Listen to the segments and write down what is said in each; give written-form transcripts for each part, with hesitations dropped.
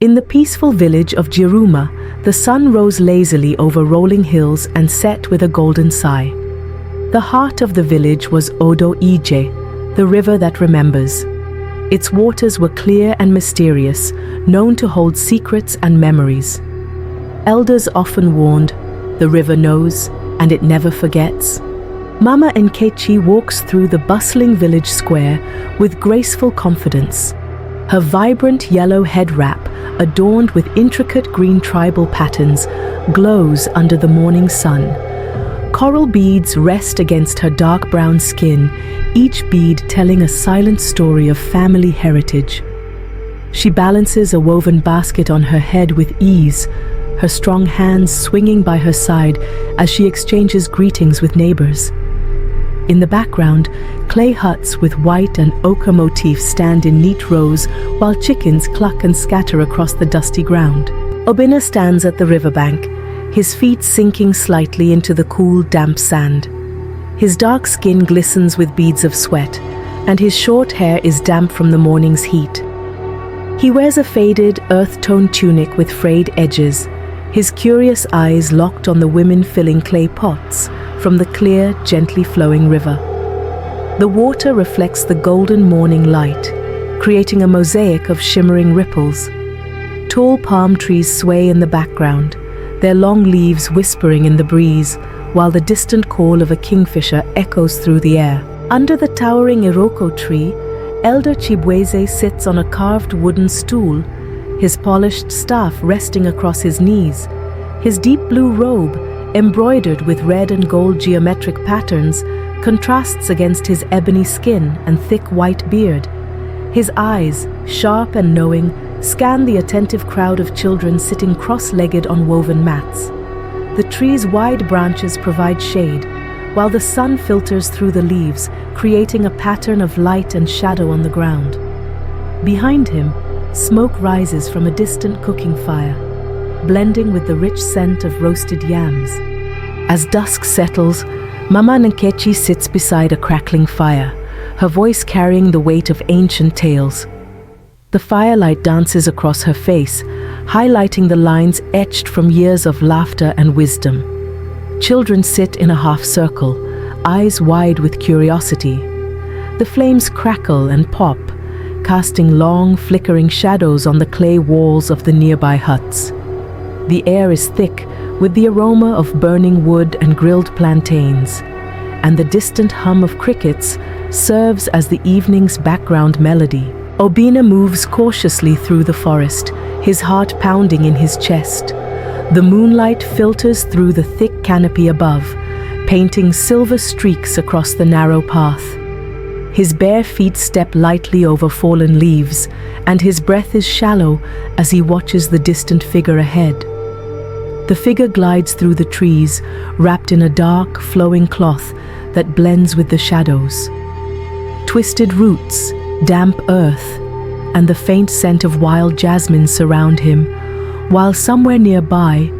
In the peaceful village of Jiruma, the sun rose lazily over rolling hills and set with a golden sigh. The heart of the village was Odo Ije, the river that remembers. Its waters were clear and mysterious, known to hold secrets and memories. Elders often warned, the river knows, and it never forgets. Mama Nkechi walks through the bustling village square with graceful confidence. Her vibrant yellow head wrap, adorned with intricate green tribal patterns, glows under the morning sun. Coral beads rest against her dark brown skin, each bead telling a silent story of family heritage. She balances a woven basket on her head with ease, her strong hands swinging by her side as she exchanges greetings with neighbors. In the background, clay huts with white and ochre motifs stand in neat rows while chickens cluck and scatter across the dusty ground. Obinna stands at the riverbank, his feet sinking slightly into the cool, damp sand. His dark skin glistens with beads of sweat, and his short hair is damp from the morning's heat. He wears a faded, earth-toned tunic with frayed edges, his curious eyes locked on the women filling clay pots from the clear, gently flowing river. The water reflects the golden morning light, creating a mosaic of shimmering ripples. Tall palm trees sway in the background, their long leaves whispering in the breeze, while the distant call of a kingfisher echoes through the air. Under the towering Iroko tree, Elder Chibweze sits on a carved wooden stool, his polished staff resting across his knees. His deep blue robe, embroidered with red and gold geometric patterns, contrasts against his ebony skin and thick white beard. His eyes, sharp and knowing, scan the attentive crowd of children sitting cross-legged on woven mats. The tree's wide branches provide shade, while the sun filters through the leaves, creating a pattern of light and shadow on the ground. Behind him, smoke rises from a distant cooking fire, blending with the rich scent of roasted yams. As dusk settles, Mama Nkechi sits beside a crackling fire, her voice carrying the weight of ancient tales. The firelight dances across her face, highlighting the lines etched from years of laughter and wisdom. Children sit in a half circle, eyes wide with curiosity. The flames crackle and pop, casting long, flickering shadows on the clay walls of the nearby huts. The air is thick with the aroma of burning wood and grilled plantains, and the distant hum of crickets serves as the evening's background melody. Obinna moves cautiously through the forest, his heart pounding in his chest. The moonlight filters through the thick canopy above, painting silver streaks across the narrow path. His bare feet step lightly over fallen leaves, and his breath is shallow as he watches the distant figure ahead. The figure glides through the trees, wrapped in a dark, flowing cloth that blends with the shadows. Twisted roots, damp earth, and the faint scent of wild jasmine surround him, while somewhere nearby,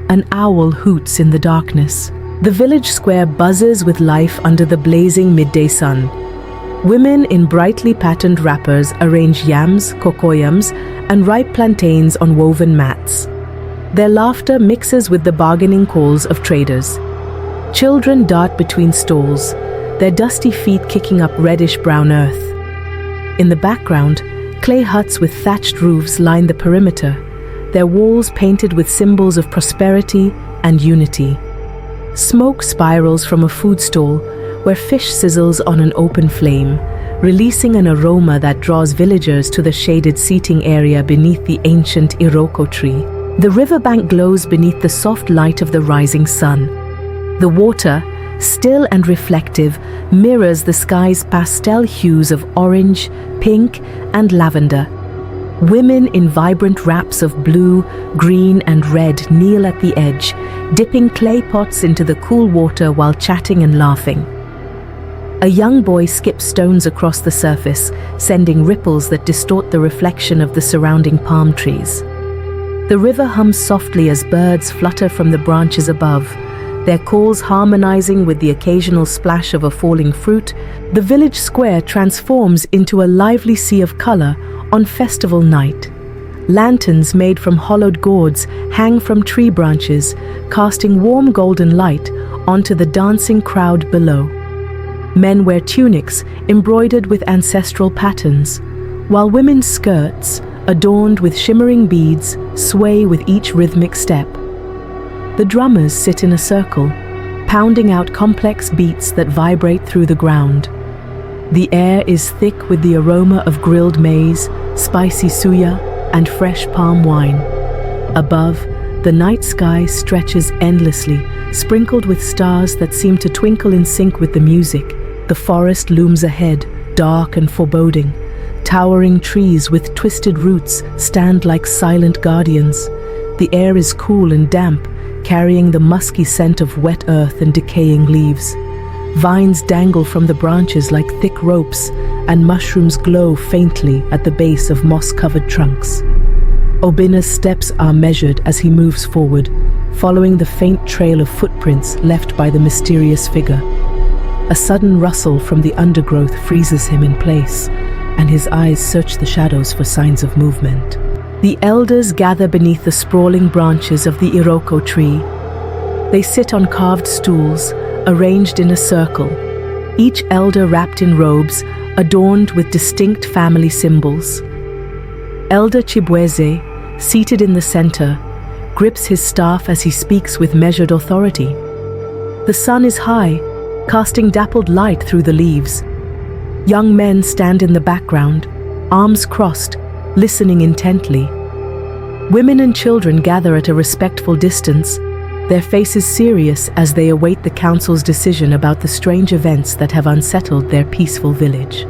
an owl hoots in the darkness. The village square buzzes with life under the blazing midday sun. Women in brightly patterned wrappers arrange yams, cocoyams, and ripe plantains on woven mats. Their laughter mixes with the bargaining calls of traders. Children dart between stalls, their dusty feet kicking up reddish-brown earth. In the background, clay huts with thatched roofs line the perimeter, their walls painted with symbols of prosperity and unity. Smoke spirals from a food stall where fish sizzles on an open flame, releasing an aroma that draws villagers to the shaded seating area beneath the ancient Iroko tree. The riverbank glows beneath the soft light of the rising sun. The water, still and reflective, mirrors the sky's pastel hues of orange, pink, and lavender. Women in vibrant wraps of blue, green, and red kneel at the edge, dipping clay pots into the cool water while chatting and laughing. A young boy skips stones across the surface, sending ripples that distort the reflection of the surrounding palm trees. The river hums softly as birds flutter from the branches above, their calls harmonizing with the occasional splash of a falling fruit. The village square transforms into a lively sea of color on festival night, Lanterns made from hollowed gourds hang from tree branches, casting warm golden light onto the dancing crowd below. Men wear tunics embroidered with ancestral patterns, while women's skirts, adorned with shimmering beads, sway with each rhythmic step. The drummers sit in a circle, pounding out complex beats that vibrate through the ground. The air is thick with the aroma of grilled maize, spicy suya, and fresh palm wine. Above, the night sky stretches endlessly, sprinkled with stars that seem to twinkle in sync with the music. The forest looms ahead, dark and foreboding. Towering trees with twisted roots stand like silent guardians. The air is cool and damp, carrying the musky scent of wet earth and decaying leaves. Vines dangle from the branches like thick ropes, and mushrooms glow faintly at the base of moss-covered trunks. Obina's steps are measured as he moves forward, following the faint trail of footprints left by the mysterious figure. A sudden rustle from the undergrowth freezes him in place, and his eyes search the shadows for signs of movement. The elders gather beneath the sprawling branches of the Iroko tree. They sit on carved stools, arranged in a circle, each elder wrapped in robes adorned with distinct family symbols. Elder Chibweze, seated in the center, grips his staff as he speaks with measured authority. The sun is high, casting dappled light through the leaves. Young men stand in the background, arms crossed, listening intently. Women and children gather at a respectful distance, their faces serious as they await the council's decision about the strange events that have unsettled their peaceful village.